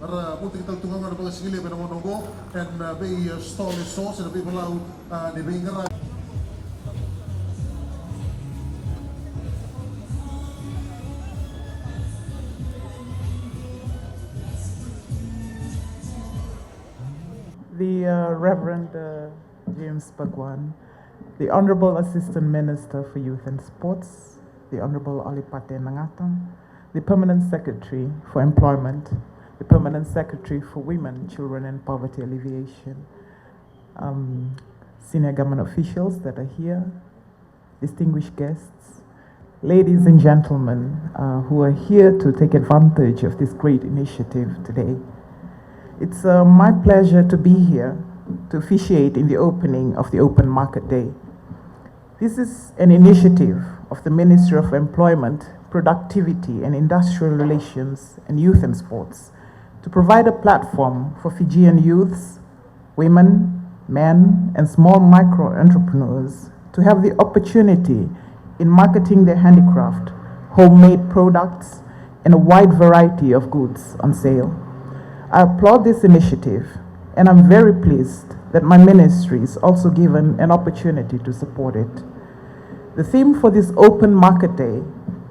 Puti kita tungan mga sigili pa naman ako and may stall is sauce and may malaw ni Bingara. The Reverend James Bagwan, the Honorable Assistant Minister for Youth and Sports, the Honorable Olipate Nangatang, the Permanent Secretary for Employment, the Permanent Secretary for Women, Children and Poverty Alleviation, senior government officials that are here, distinguished guests, ladies and gentlemen who are here to take advantage of this great initiative today. It's my pleasure to be here to officiate in the opening of the Open Market Day. This is an initiative of the Ministry of Employment, Productivity and Industrial Relations and Youth and Sports to provide a platform for Fijian youths, women, men, and small micro-entrepreneurs to have the opportunity in marketing their handicraft, homemade products, and a wide variety of goods on sale. I applaud this initiative, and I'm very pleased that my ministry is also given an opportunity to support it. The theme for this Open Market Day,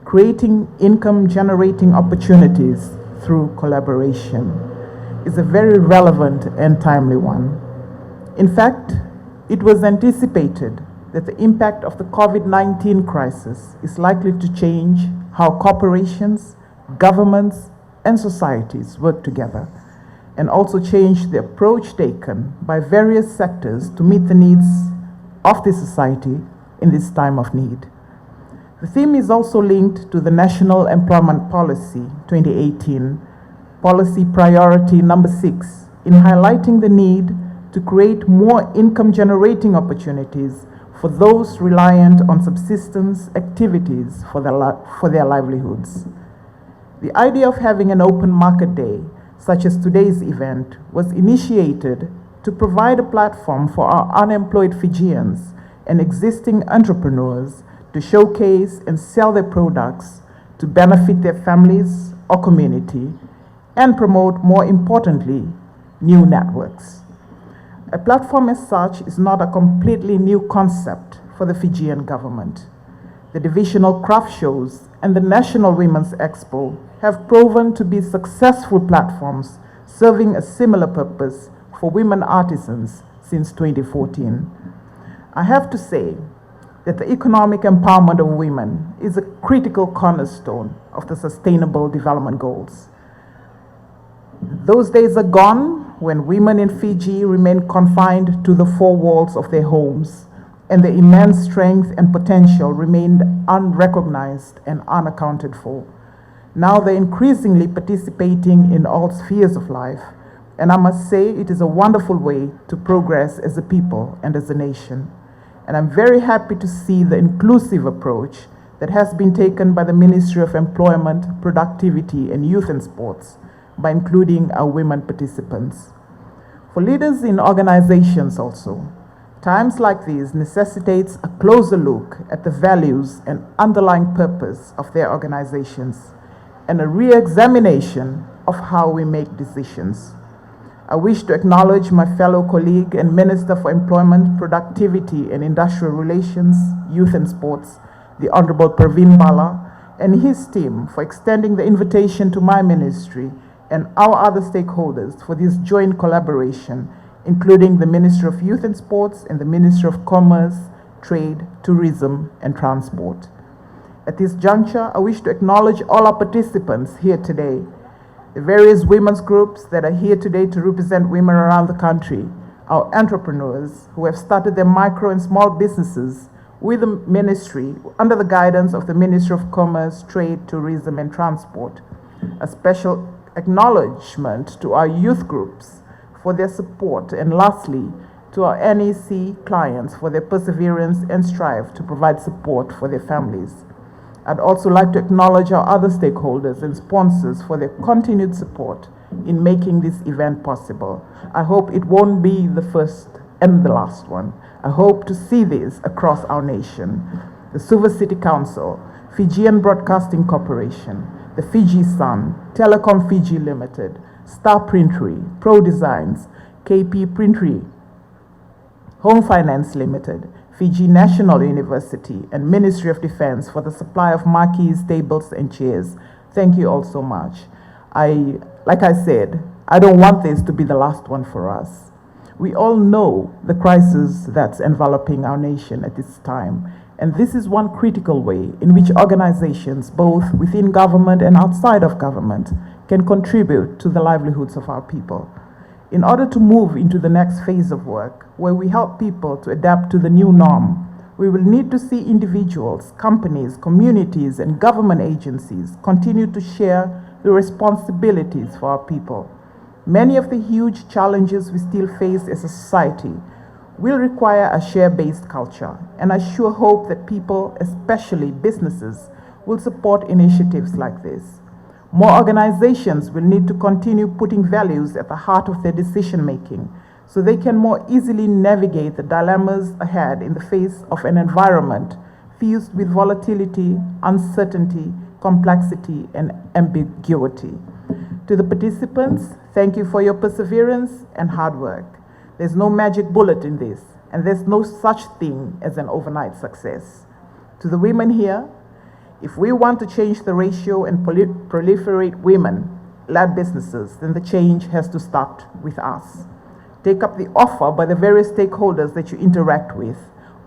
creating income-generating opportunities through collaboration, is a very relevant and timely one. In fact, it was anticipated that the impact of the COVID-19 crisis is likely to change how corporations, governments, and societies work together, and also change the approach taken by various sectors to meet the needs of the society in this time of need. The theme is also linked to the National Employment Policy 2018, Policy Priority Number 6, in highlighting the need to create more income-generating opportunities for those reliant on subsistence activities for their livelihoods. The idea of having an open market day such as today's event, was initiated to provide a platform for our unemployed Fijians and existing entrepreneurs to showcase and sell their products to benefit their families or community and promote, more importantly, new networks. A platform as such is not a completely new concept for the Fijian government. The divisional craft shows and the National Women's Expo have proven to be successful platforms serving a similar purpose for women artisans since 2014. I have to say that the economic empowerment of women is a critical cornerstone of the Sustainable Development Goals. Those days are gone when women in Fiji remain confined to the four walls of their homes, and their immense strength and potential remained unrecognized and unaccounted for. Now they're increasingly participating in all spheres of life, and I must say it is a wonderful way to progress as a people and as a nation. And I'm very happy to see the inclusive approach that has been taken by the Ministry of Employment, Productivity and Youth and Sports by including our women participants. For leaders in organizations also, times like these necessitates a closer look at the values and underlying purpose of their organizations and a re-examination of how we make decisions. I wish to acknowledge my fellow colleague and Minister for Employment, Productivity and Industrial Relations, Youth and Sports, the Honorable Praveen Bala, and his team for extending the invitation to my ministry and our other stakeholders for this joint collaboration, including the Ministry of Youth and Sports and the Ministry of Commerce, Trade, Tourism and Transport. At this juncture, I wish to acknowledge all our participants here today, the various women's groups that are here today to represent women around the country, our entrepreneurs who have started their micro and small businesses with the ministry under the guidance of the Ministry of Commerce, Trade, Tourism and Transport. A special acknowledgement to our youth groups for their support, and lastly, to our NEC clients for their perseverance and strive to provide support for their families. I'd also like to acknowledge our other stakeholders and sponsors for their continued support in making this event possible. I hope it won't be the first and the last one. I hope to see this across our nation. The Suva City Council, Fijian Broadcasting Corporation, the Fiji Sun, Telecom Fiji Limited, Star Printery, Pro Designs, KP Printery, Home Finance Limited, Fiji National University, and Ministry of Defense for the supply of marquees, tables, and chairs. Thank you all so much. Like I said, I don't want this to be the last one for us. We all know the crisis that's enveloping our nation at this time, and this is one critical way in which organizations, both within government and outside of government, can contribute to the livelihoods of our people. In order to move into the next phase of work, where we help people to adapt to the new norm, we will need to see individuals, companies, communities, and government agencies continue to share the responsibilities for our people. Many of the huge challenges we still face as a society will require a share-based culture, and I sure hope that people, especially businesses, will support initiatives like this. More organizations will need to continue putting values at the heart of their decision-making so they can more easily navigate the dilemmas ahead in the face of an environment fused with volatility, uncertainty, complexity, and ambiguity. To the participants, thank you for your perseverance and hard work. There's no magic bullet in this, and there's no such thing as an overnight success. To the women here, if we want to change the ratio and proliferate women-led businesses, then the change has to start with us. Take up the offer by the various stakeholders that you interact with.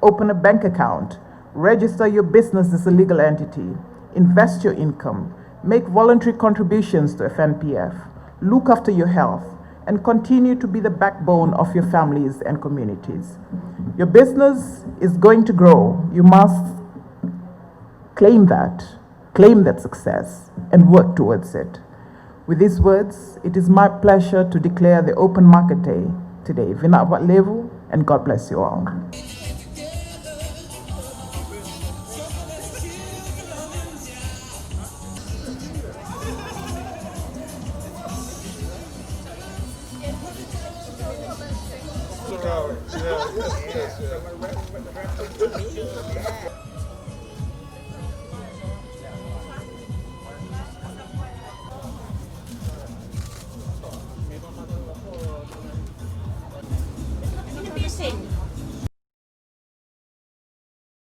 Open a bank account, register your business as a legal entity, invest your income, make voluntary contributions to FNPF, look after your health, and continue to be the backbone of your families and communities. Your business is going to grow. You must claim that success, and work towards it. With these words, it is my pleasure to declare the Open Market Day today. Vuniwaqa levu, and God bless you all. Yeah.